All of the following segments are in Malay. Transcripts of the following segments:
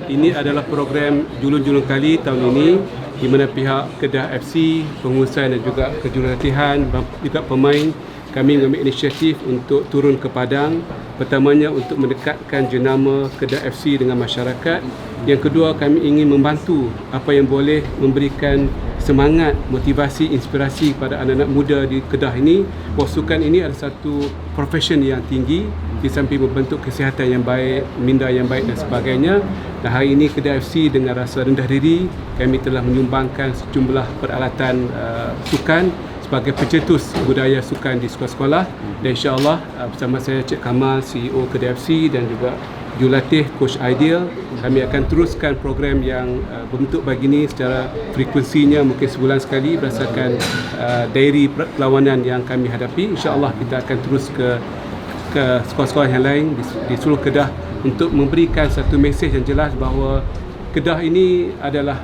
Ini adalah program julung-julung kali tahun ini di mana pihak Kedah FC, pengurusan dan juga kejurulatihan juga pemain kami mengambil inisiatif untuk turun ke Padang. Pertamanya untuk mendekatkan jenama Kedah FC dengan masyarakat. Yang kedua, kami ingin membantu apa yang boleh memberikan semangat, motivasi, inspirasi pada anak-anak muda di Kedah ini. Sukan ini adalah satu profession yang tinggi di samping membentuk kesihatan yang baik, minda yang baik dan sebagainya. Dan hari ini Kedah FC dengan rasa rendah diri, kami telah menyumbangkan sejumlah peralatan sukan sebagai pencetus budaya sukan di sekolah-sekolah. Dan insya-Allah bersama saya Cik Kamal, CEO Kedah FC dan juga jurulatih Coach Ideal, kami akan teruskan program yang berbentuk begini secara frekuensinya mungkin sebulan sekali berdasarkan diary perlawanan yang kami hadapi. InsyaAllah kita akan terus ke sekolah-sekolah yang lain di seluruh Kedah untuk memberikan satu mesej yang jelas bahawa Kedah ini adalah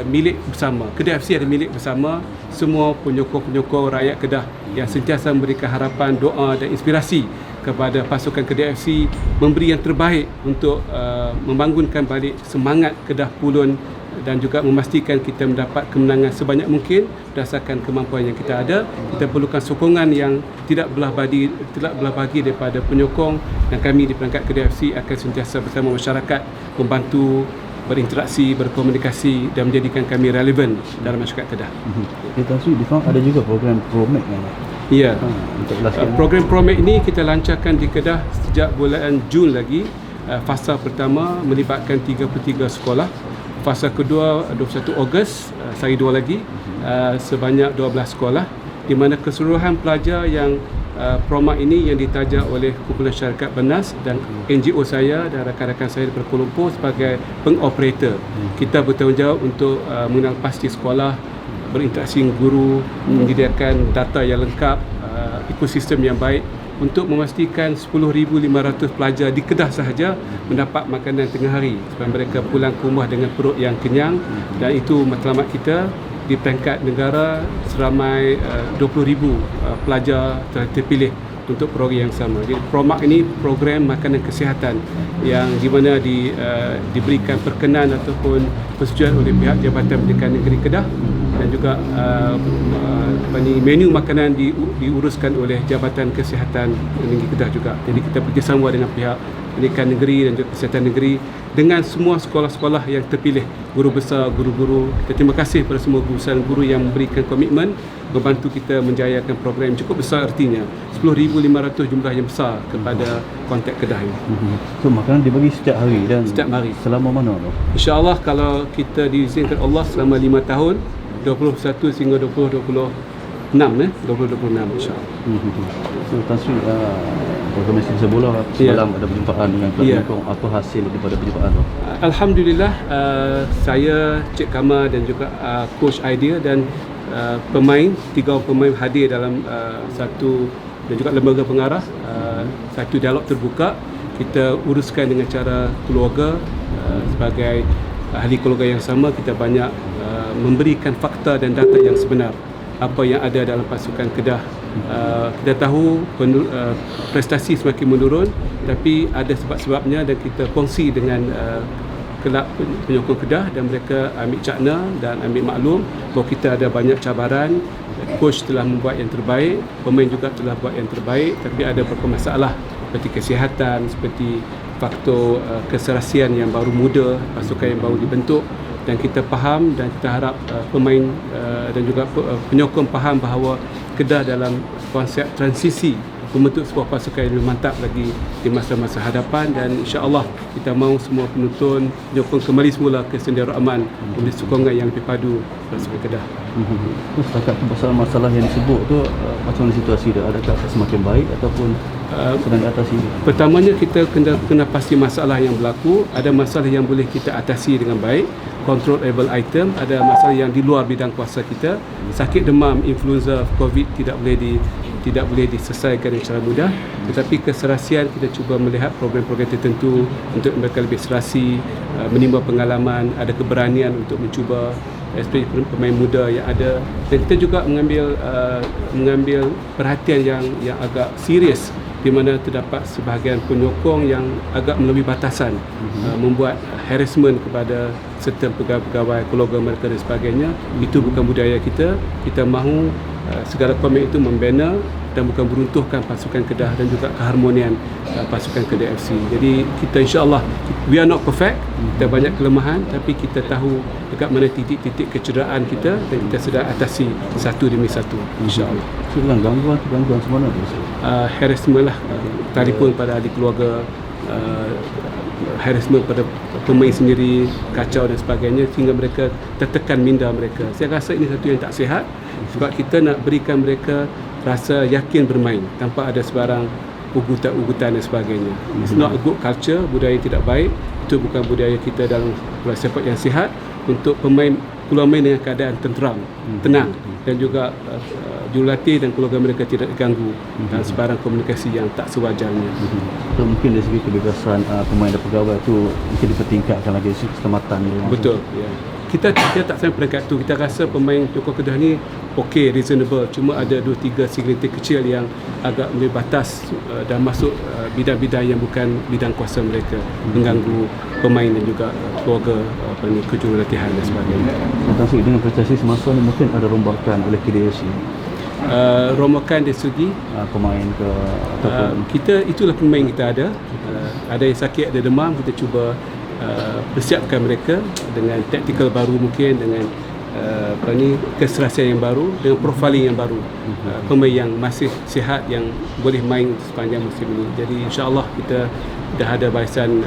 milik bersama. Kedah FC adalah milik bersama semua penyokong-penyokong rakyat Kedah yang sentiasa memberikan harapan, doa dan inspirasi kepada pasukan Kedah FC memberi yang terbaik untuk membangunkan balik semangat Kedah Pulun dan juga memastikan kita mendapat kemenangan sebanyak mungkin berdasarkan kemampuan yang kita ada. Kita perlukan sokongan yang tidak belah bagi daripada penyokong, dan kami di perangkat Kedah FC akan sentiasa bersama masyarakat membantu berinteraksi, berkomunikasi dan menjadikan kami relevan dalam masyarakat Kedah. Di ada juga program ProMake kan? Ya. Program ProMake ini kita lancarkan di Kedah sejak bulan Jun lagi. Fasa pertama melibatkan 33 sekolah. Fasa kedua 21 Ogos, sehari dua lagi, sebanyak 12 sekolah, di mana keseluruhan pelajar yang ProMake ini yang ditajak oleh Kumpulan Syarikat Bernas dan NGO saya dan rakan-rakan saya di Kuala Lumpur sebagai pengoperator. Kita bertanggungjawab untuk mengenal pasti sekolah, berinteraksi dengan guru, menyediakan data yang lengkap, ekosistem yang baik untuk memastikan 10,500 pelajar di Kedah sahaja mendapat makanan tengah hari supaya mereka pulang ke rumah dengan perut yang kenyang. Dan itu matlamat kita. Di peringkat negara seramai 20,000 pelajar telah terpilih untuk program yang sama. Jadi ProMake ini program makanan kesihatan yang di mana diberikan perkenan ataupun persetujuan oleh pihak Jabatan Pendidikan Negeri Kedah, dan juga menu makanan diuruskan oleh Jabatan Kesihatan Negeri Kedah juga. Jadi kita bekerjasama dengan pihak Pendidikan Negeri dan juga Kesihatan Negeri dengan semua sekolah-sekolah yang terpilih, guru besar, guru-guru. Kita terima kasih kepada semua guru besar dan guru yang memberikan komitmen membantu kita menjayakan program yang cukup besar, artinya 10,500 jumlah yang besar kepada konteks Kedah ini. So makanan dibagi setiap hari dan setiap hari. Selama mana tu? InsyaAllah kalau kita diizinkan Allah selama 5 tahun, 21 sehingga 2026 insyaAllah. So Tan Sri, program sepak bola semalam ada perjumpaan dengan penyokong. Apa hasil daripada perjumpaan tu? Alhamdulillah, saya, Cik Kamal dan juga Coach Idea dan pemain, 3 orang pemain hadir dalam satu dan juga lembaga pengarah, satu dialog terbuka. Kita uruskan dengan cara keluarga, sebagai ahli keluarga yang sama. Kita banyak memberikan fakta dan data yang sebenar apa yang ada dalam pasukan Kedah. Kita tahu prestasi semakin menurun, tapi ada sebab-sebabnya dan kita kongsi dengan kelab penyokong Kedah, dan mereka ambil cakna dan ambil maklum bahawa kita ada banyak cabaran. Coach telah membuat yang terbaik, pemain juga telah buat yang terbaik, tapi ada beberapa masalah seperti kesihatan, seperti faktor keserasian yang baru muda, pasukan yang baru dibentuk. Dan kita faham dan kita harap pemain dan juga penyokong faham bahawa Kedah dalam konsep transisi membentuk sebuah pasukan yang mantap lagi di masa-masa hadapan. Dan insya-Allah kita mahu semua penonton penyokong kembali semula ke Sendiri Aman memberi sokongan yang lebih padu pasukan Kedah. Setakat tu pasal masalah yang disebut tu, macam mana situasi dia? Adakah semakin baik ataupun sedang diatasi? Pertamanya kita kena pasti masalah yang berlaku. Ada masalah yang boleh kita atasi dengan baik, controllable item. Ada masalah yang di luar bidang kuasa kita. Sakit demam, influenza, COVID tidak boleh diselesaikan secara mudah. Tetapi keserasian kita cuba melihat program-program tertentu untuk mereka lebih serasi, menimba pengalaman, ada keberanian untuk mencuba, especially pemain muda yang ada. Dan kita juga mengambil perhatian yang agak serius di mana terdapat sebahagian penyokong yang agak melebihi batasan, membuat harassment kepada serta pegawai-pegawai, keluarga mereka dan sebagainya. Itu bukan budaya kita. Kita mahu segala komen itu membina dan bukan meruntuhkan pasukan Kedah dan juga keharmonian pasukan Kedah FC. Jadi kita insya-Allah, we are not perfect, kita banyak kelemahan, tapi kita tahu dekat mana titik-titik kecederaan kita dan kita sedang atasi satu demi satu, insya-Allah. So, dengan gangguan semana tu? Harassment lah, telefon pada ahli keluarga, harassment pada pemain sendiri, kacau dan sebagainya, sehingga mereka tertekan minda mereka. Saya rasa ini satu yang tak sihat, sebab kita nak berikan mereka rasa yakin bermain tanpa ada sebarang ugutan dan sebagainya. It's not a good culture, budaya tidak baik. Itu bukan budaya kita dalam bola sepak yang sihat. Untuk pemain keluar main dengan keadaan tenang dan juga jurulatih dan keluarga mereka tidak diganggu dan sebarang komunikasi yang tak sewajarnya. So, mungkin dari segi kebebasan pemain dan pegawai tu mungkin dipertingkatkan lagi keselamatan. Betul. Ya. Kita tak sampai peringkat tu. Kita rasa pemain Tokoh Kedah ni okey, reasonable. Cuma ada 2-3 segelintir kecil yang agak melebihi batas dan masuk bidang-bidang yang bukan bidang kuasa mereka, mengganggu pemain dan juga keluarga kejurulatihan dan sebagainya. Maksud dengan prestasi semasa ni mungkin ada rombakan oleh KDFC. Rombakan dari segi pemain ke ataupun kita, itulah pemain kita ada. Ada yang sakit, ada demam, kita cuba persiapkan mereka dengan taktikal baru, mungkin dengan keserasian yang baru, dengan profiling yang baru, pemain yang masih sihat yang boleh main sepanjang musim ini. Jadi insya-Allah kita dah ada barisan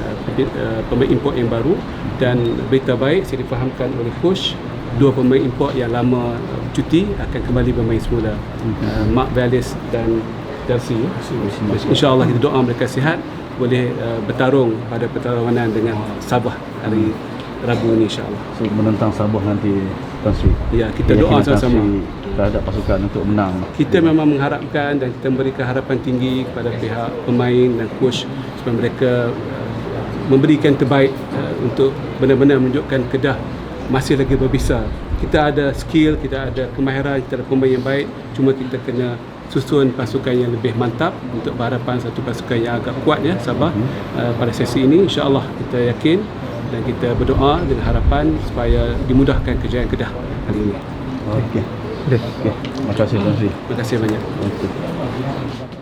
pemain import yang baru, dan berita baik saya difahamkan oleh coach, 2 pemain import yang lama cuti akan kembali bermain semula, Mark Valles dan Darcy. InsyaAllah kita doa mereka sihat, boleh bertarung pada perlawanan dengan Sabah hari Rabu ini, insyaAllah. So, menentang Sabah nanti, Tan Sri. Ya, kita doa sama-sama terhadap pasukan untuk menang. Kita memang mengharapkan dan kita memberikan harapan tinggi kepada pihak pemain dan coach supaya mereka memberikan terbaik untuk benar-benar menunjukkan Kedah masih lagi berbisa. Kita ada skill, kita ada kemahiran, kita ada pemain yang baik, cuma kita kena susun pasukan yang lebih mantap untuk berhadapan satu pasukan yang agak kuat, ya, Sabah. Pada sesi ini insya-Allah kita yakin dan kita berdoa dengan harapan supaya dimudahkan kejayaan Kedah hari ini. Okey. Terima kasih Tan Sri. Terima kasih banyak. Okay.